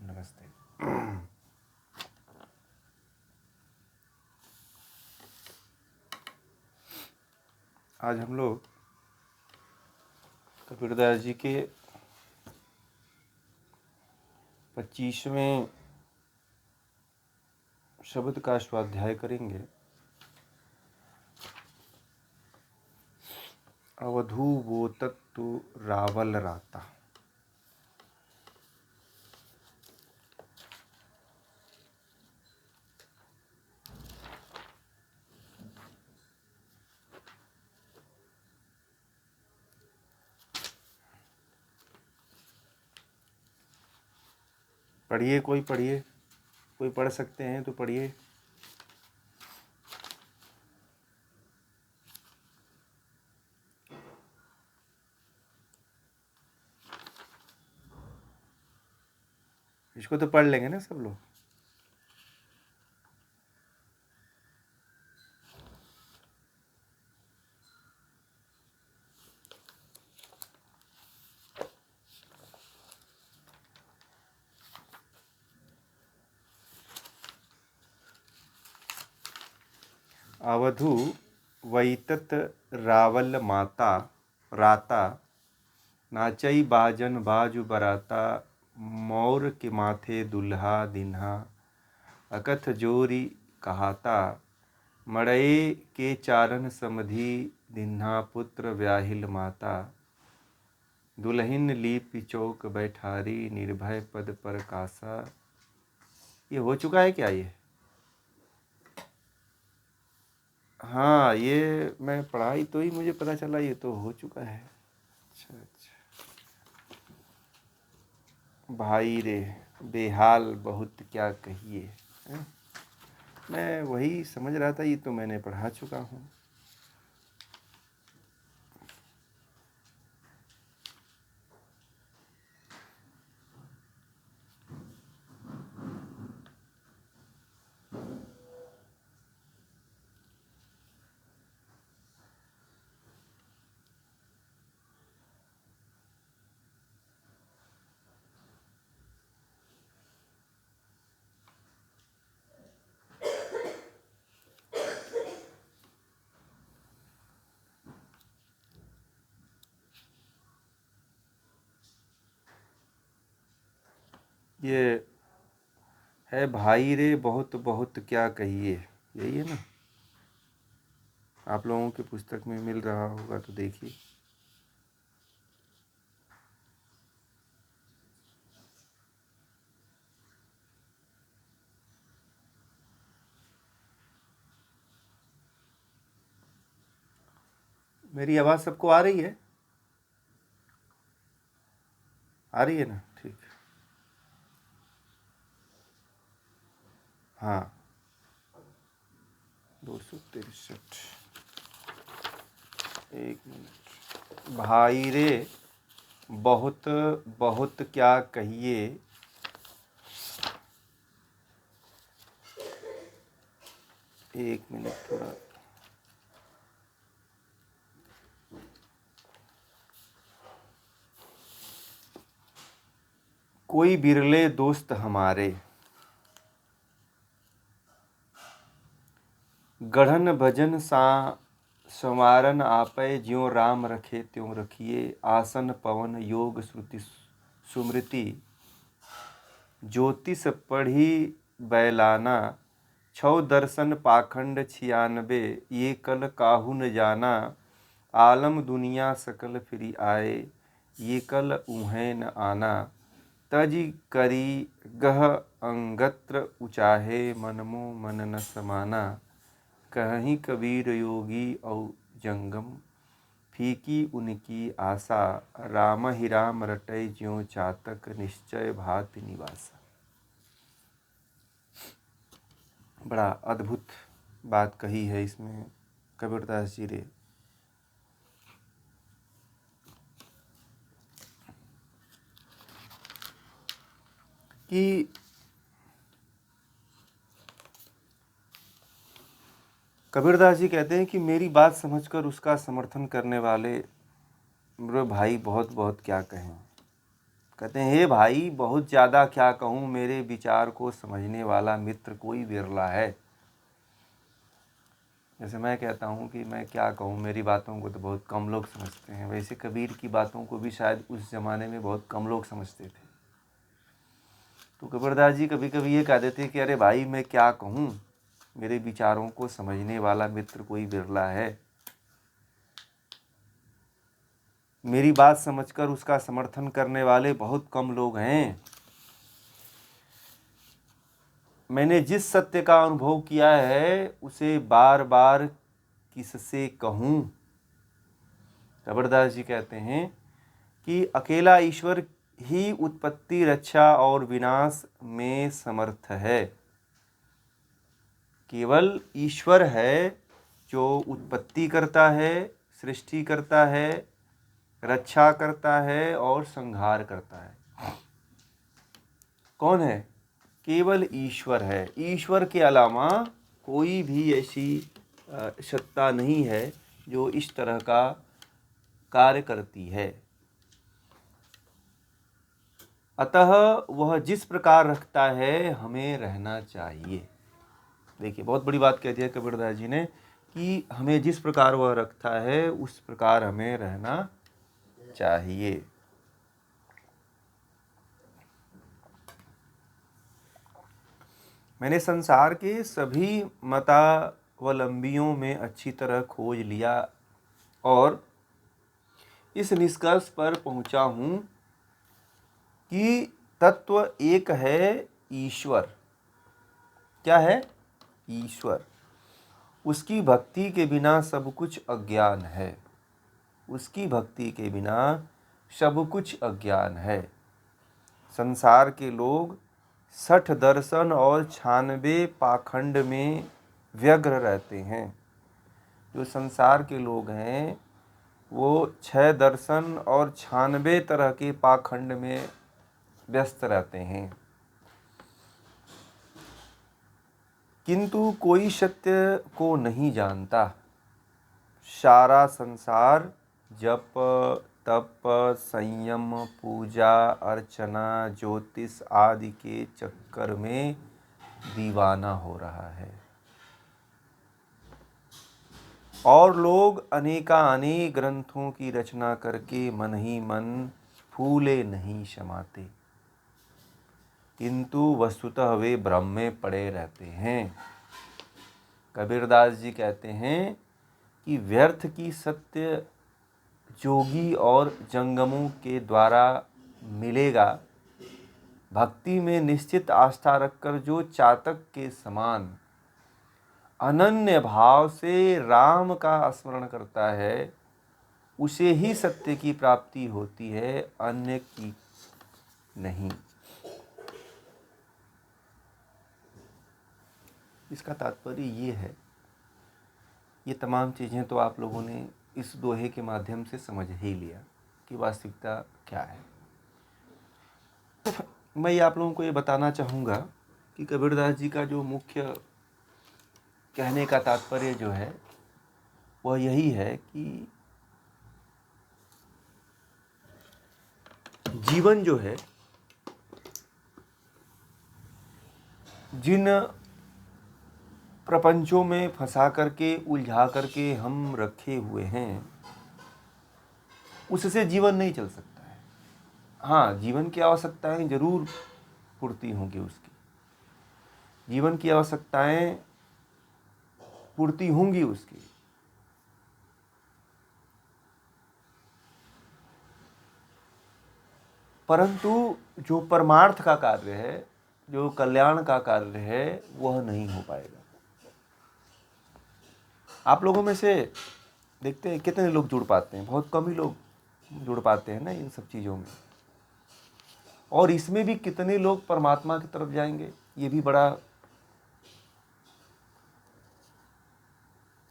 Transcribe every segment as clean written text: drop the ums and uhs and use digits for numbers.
नमस्ते। आज हम लोग कबीरदास जी के 25वें शब्द का स्वाध्याय करेंगे। अवधू वो तत्तु रावल राता। पढ़िए, कोई पढ़िए, कोई पढ़ सकते हैं तो पढ़िए। इसको तो पढ़ लेंगे ना सब लोग। अवधू वैतत रावल माता राता, नाचई बाजन बाजू बराता, मोर के माथे दुल्हा दिन्हा, अकथ जोरी कहाता, मड़ये के चारण समधि, दिन्हा पुत्र व्याहिल माता, दुल्हिन लीप चौक बैठारी, निर्भय पद पर कासा। ये हो चुका है क्या? ये हाँ, ये मैं पढ़ाई तो ही मुझे पता चला, ये तो हो चुका है। अच्छा अच्छा। भाई रे बेहाल बहुत क्या कहिए, हैं? मैं वही समझ रहा था, ये तो मैंने पढ़ा चुका हूँ। ये है भाई रे बहुत बहुत क्या कहिए, यही है ना? आप लोगों की पुस्तक में मिल रहा होगा तो देखिए। मेरी आवाज़ सबको आ रही है? आ रही है ना? ठीक। हाँ, 263। एक मिनट। भाई रे बहुत बहुत क्या कहिए, एक मिनट थोड़ा। कोई बिरले दोस्त हमारे, गढ़न भजन सा संवारन आपै, ज्यों राम रखे त्यों रखिए, आसन पवन योग श्रुति सुमृति, ज्योतिष पढ़ी बैलाना, छौ दर्शन पाखंड 96, ये कल काहू न जाना, आलम दुनिया सकल फिरी आए, ये कल ऊहें न आना, तज करी गह अंगत्र उचाहे, मनमो मन न समाना, कहीं कबीर योगी औ जंगम, फीकी उनकी आशा, राम ही राम रटै ज्यों चातक, निश्चय भाति निवासा। बड़ा अद्भुत बात कही है इसमें कबीरदास जी ने। कि कबीरदास जी कहते हैं कि मेरी बात समझकर उसका समर्थन करने वाले मेरे भाई बहुत बहुत क्या कहें। कहते हैं हे भाई, बहुत ज़्यादा क्या कहूँ, मेरे विचार को समझने वाला मित्र कोई विरला है। जैसे मैं कहता हूँ कि मैं क्या कहूँ, मेरी बातों को तो बहुत कम लोग समझते हैं, वैसे कबीर की बातों को भी शायद उस ज़माने में बहुत कम लोग समझते थे। तो कबीरदास जी कभी कभी ये कह देते कि अरे भाई मैं क्या कहूँ, मेरे विचारों को समझने वाला मित्र कोई विरला है। मेरी बात समझकर उसका समर्थन करने वाले बहुत कम लोग हैं। मैंने जिस सत्य का अनुभव किया है उसे बार बार किससे कहूँ। कबीरदास जी कहते हैं कि अकेला ईश्वर ही उत्पत्ति, रक्षा और विनाश में समर्थ है। केवल ईश्वर है जो उत्पत्ति करता है, सृष्टि करता है, रक्षा करता है और संहार करता है। कौन है? केवल ईश्वर है। ईश्वर के अलावा कोई भी ऐसी सत्ता नहीं है जो इस तरह का कार्य करती है। अतः वह जिस प्रकार रखता है हमें रहना चाहिए। देखिए, बहुत बड़ी बात कह दी है कबीरदास जी ने कि हमें जिस प्रकार वह रखता है उस प्रकार हमें रहना चाहिए। मैंने संसार के सभी मतावलंबियों में अच्छी तरह खोज लिया और इस निष्कर्ष पर पहुंचा हूं कि तत्व एक है, ईश्वर। क्या है? ईश्वर। उसकी भक्ति के बिना सब कुछ अज्ञान है। उसकी भक्ति के बिना सब कुछ अज्ञान है। संसार के लोग 60 दर्शन और 96 पाखंड में व्यग्र रहते हैं। जो संसार के लोग हैं वो 6 दर्शन और 96 तरह के पाखंड में व्यस्त रहते हैं, किंतु कोई सत्य को नहीं जानता। सारा संसार जप तप, संयम, पूजा अर्चना, ज्योतिष आदि के चक्कर में दीवाना हो रहा है और लोग अनेकानेक ग्रंथों की रचना करके मन ही मन फूले नहीं समाते, किंतु वस्तुतः वे भ्रम में पड़े रहते हैं। कबीरदास जी कहते हैं कि व्यर्थ की सत्य जोगी और जंगमों के द्वारा मिलेगा। भक्ति में निश्चित आस्था रखकर जो चातक के समान अनन्य भाव से राम का स्मरण करता है उसे ही सत्य की प्राप्ति होती है, अन्य की नहीं। इसका तात्पर्य ये है, ये तमाम चीज़ें तो आप लोगों ने इस दोहे के माध्यम से समझ ही लिया कि वास्तविकता क्या है। मैं आप लोगों को ये बताना चाहूँगा कि कबीरदास जी का जो मुख्य कहने का तात्पर्य जो है वह यही है कि जीवन जो है, जिन प्रपंचों में फंसा करके उलझा करके हम रखे हुए हैं, उससे जीवन नहीं चल सकता है। हाँ, जीवन की आवश्यकताएं जरूर पूर्ति होंगी, उसकी जीवन की आवश्यकताएं पूर्ति होंगी उसकी, परंतु जो परमार्थ का कार्य है, जो कल्याण का कार्य है, वह नहीं हो पाएगा। आप लोगों में से देखते हैं कितने लोग जुड़ पाते हैं, बहुत कम ही लोग जुड़ पाते हैं ना इन सब चीज़ों में। और इसमें भी कितने लोग परमात्मा की तरफ जाएंगे, ये भी बड़ा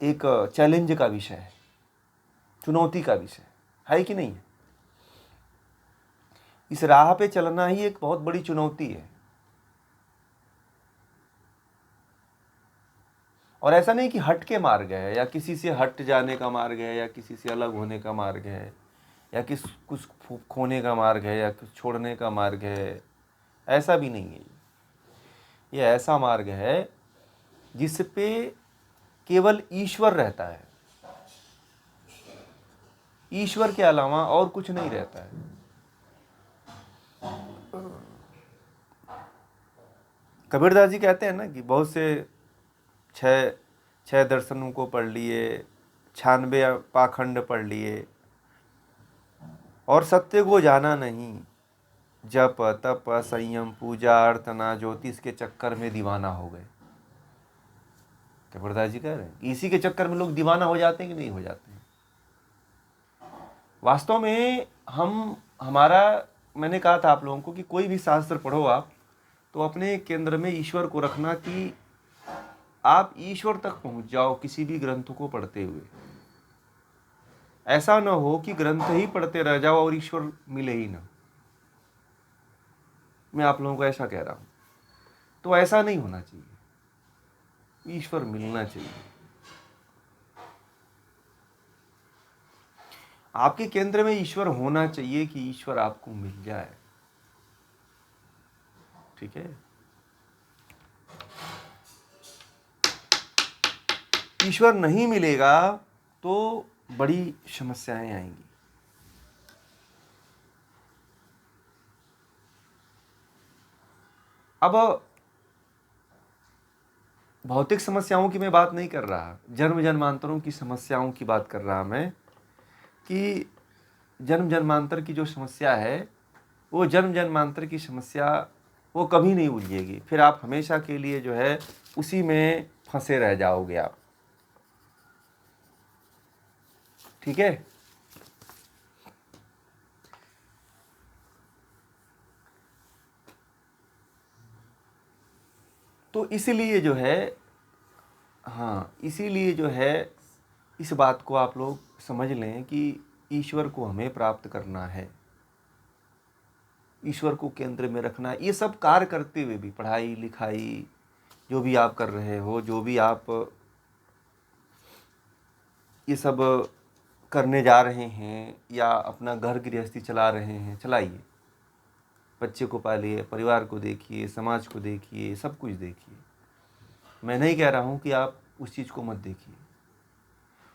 एक चैलेंज का विषय है, चुनौती का विषय है कि नहीं है? इस राह पे चलना ही एक बहुत बड़ी चुनौती है। और ऐसा नहीं कि हट के मार्ग है, या किसी से हट जाने का मार्ग है, या किसी से अलग होने का मार्ग है, या कुछ खोने का मार्ग है या कुछ छोड़ने का मार्ग है, ऐसा भी नहीं है। ये ऐसा मार्ग है जिस पे केवल ईश्वर रहता है, ईश्वर के अलावा और कुछ नहीं रहता है। कबीरदास जी कहते हैं ना कि बहुत से छह छह दर्शनों को पढ़ लिए, 96 पाखंड पढ़ लिए और सत्य को जाना नहीं, जप तप संयम पूजा अर्चना ज्योतिष के चक्कर में दीवाना हो गए। कबीरदास जी कह रहे हैं इसी के चक्कर में लोग दीवाना हो जाते हैं कि नहीं हो जाते हैं। वास्तव में हमारा मैंने कहा था आप लोगों को कि कोई भी शास्त्र पढ़ो आप, तो अपने केंद्र में ईश्वर को रखना कि आप ईश्वर तक पहुंच जाओ किसी भी ग्रंथ को पढ़ते हुए। ऐसा ना हो कि ग्रंथ ही पढ़ते रह जाओ और ईश्वर मिले ही ना। मैं आप लोगों को ऐसा कह रहा हूं, तो ऐसा नहीं होना चाहिए, ईश्वर मिलना चाहिए। आपके केंद्र में ईश्वर होना चाहिए कि ईश्वर आपको मिल जाए। ठीक है, ईश्वर नहीं मिलेगा तो बड़ी समस्याएं आएंगी। अब भौतिक समस्याओं की मैं बात नहीं कर रहा, जन्म जन्मांतरों की समस्याओं की बात कर रहा मैं, कि जन्म जन्मांतर की जो समस्या है वो जन्म जन्मांतर की समस्या वो कभी नहीं उलझेगी। फिर आप हमेशा के लिए जो है उसी में फंसे रह जाओगे आप। ठीक है, तो इसीलिए जो है, हाँ इसीलिए जो है इस बात को आप लोग समझ लें कि ईश्वर को हमें प्राप्त करना है, ईश्वर को केंद्र में रखना। ये सब कार्य करते हुए भी, पढ़ाई लिखाई जो भी आप कर रहे हो, जो भी आप ये सब करने जा रहे हैं या अपना घर गृहस्थी चला रहे हैं, चलाइए। बच्चे को पालिए, परिवार को देखिए, समाज को देखिए, सब कुछ देखिए। मैं नहीं कह रहा हूँ कि आप उस चीज़ को मत देखिए,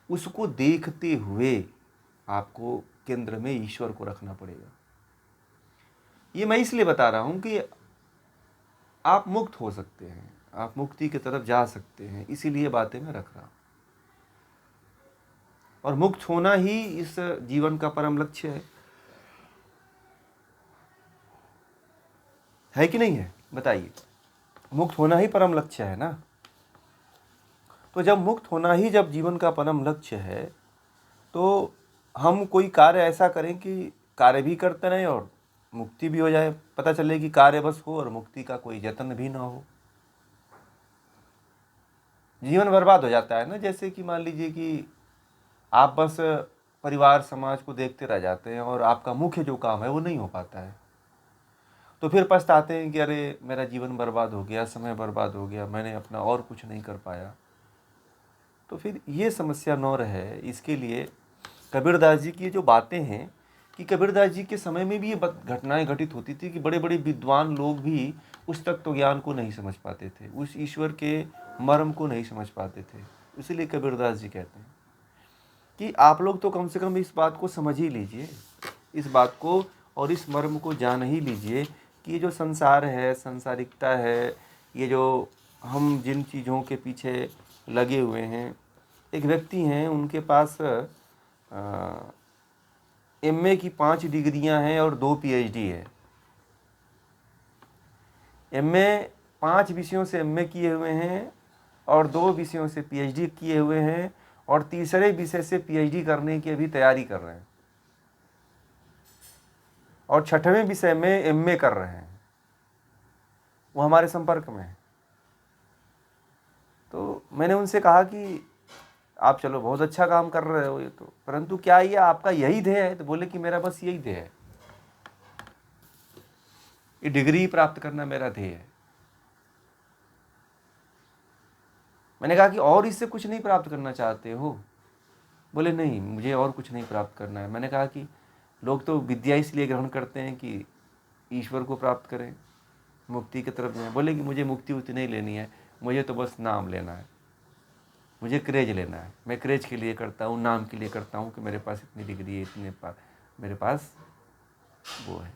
उसको देखते हुए आपको केंद्र में ईश्वर को रखना पड़ेगा। ये मैं इसलिए बता रहा हूँ कि आप मुक्त हो सकते हैं, आप मुक्ति की तरफ जा सकते हैं, इसीलिए बातें मैं रख रहा हूँ। और मुक्त होना ही इस जीवन का परम लक्ष्य है कि नहीं है? बताइए, मुक्त होना ही परम लक्ष्य है ना। तो जब मुक्त होना ही जब जीवन का परम लक्ष्य है, तो हम कोई कार्य ऐसा करें कि कार्य भी करते रहें और मुक्ति भी हो जाए। पता चले कि कार्य बस हो और मुक्ति का कोई यत्न भी ना हो। जीवन बर्बाद हो जाता है ना। जैसे कि मान लीजिए कि आप बस परिवार समाज को देखते रह जाते हैं और आपका मुख्य जो काम है वो नहीं हो पाता है, तो फिर पछताते हैं कि अरे मेरा जीवन बर्बाद हो गया, समय बर्बाद हो गया, मैंने अपना और कुछ नहीं कर पाया। तो फिर ये समस्या न रहे, इसके लिए कबीरदास जी की जो बातें हैं, कि कबीरदास जी के समय में भी ये घटनाएं घटित होती थी कि बड़े बड़े विद्वान लोग भी उस तत्व ज्ञान को नहीं समझ पाते थे, उस ईश्वर के मर्म को नहीं समझ पाते थे। इसीलिए कबीरदास जी कहते हैं कि आप लोग तो कम से कम इस बात को समझ ही लीजिए, इस बात को और इस मर्म को जान ही लीजिए कि ये जो संसार है, संसारिकता है, ये जो हम जिन चीज़ों के पीछे लगे हुए हैं। एक व्यक्ति हैं, उनके पास एमए की 5 डिग्रियां हैं और 2 पीएचडी है। एमए 5 विषयों से एमए किए हुए हैं और 2 विषयों से पीएचडी किए हुए हैं और तीसरे विषय से पीएचडी करने की अभी तैयारी कर रहे हैं और 6वें विषय में एमए कर रहे हैं। वो हमारे संपर्क में है। तो मैंने उनसे कहा कि आप चलो बहुत अच्छा काम कर रहे हो ये तो, परंतु क्या ये आपका यही ध्येय है? तो बोले कि मेरा बस यही ध्येय है, ये डिग्री प्राप्त करना मेरा ध्येय है। मैंने कहा कि और इससे कुछ नहीं प्राप्त करना चाहते हो? बोले नहीं, मुझे और कुछ नहीं प्राप्त करना है। मैंने कहा कि लोग तो विद्या इसलिए ग्रहण करते हैं कि ईश्वर को प्राप्त करें, मुक्ति की तरफ जाएं। बोले कि मुझे मुक्ति उक्ति नहीं लेनी है, मुझे तो बस नाम लेना है, मुझे क्रेज लेना है। मैं क्रेज के लिए करता हूँ, नाम के लिए करता हूँ कि मेरे पास इतनी डिग्री है, मेरे पास वो है।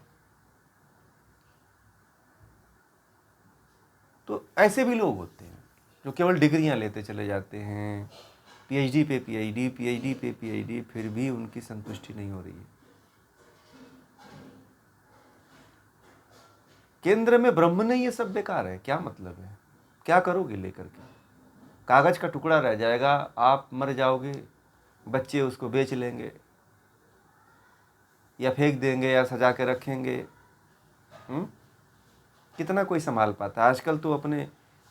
तो ऐसे भी लोग होते हैं जो केवल डिग्रियां लेते चले जाते हैं, पीएचडी पे पीएचडी, पीएचडी पे पीएचडी, फिर भी उनकी संतुष्टि नहीं हो रही है। केंद्र में ब्रह्म नहीं, ये सब बेकार है, क्या मतलब है? क्या करोगे लेकर के? कागज का टुकड़ा रह जाएगा, आप मर जाओगे, बच्चे उसको बेच लेंगे या फेंक देंगे या सजा के रखेंगे। कितना कोई संभाल पाता है? आजकल तो अपने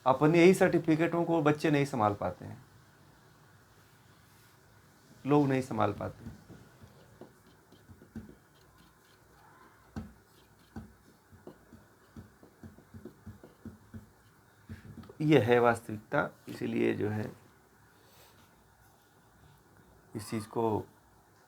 अपने यही सर्टिफिकेटों को बच्चे नहीं संभाल पाते हैं, लोग नहीं संभाल पाते। तो ये है वास्तविकता। इसीलिए जो है इस चीज़ को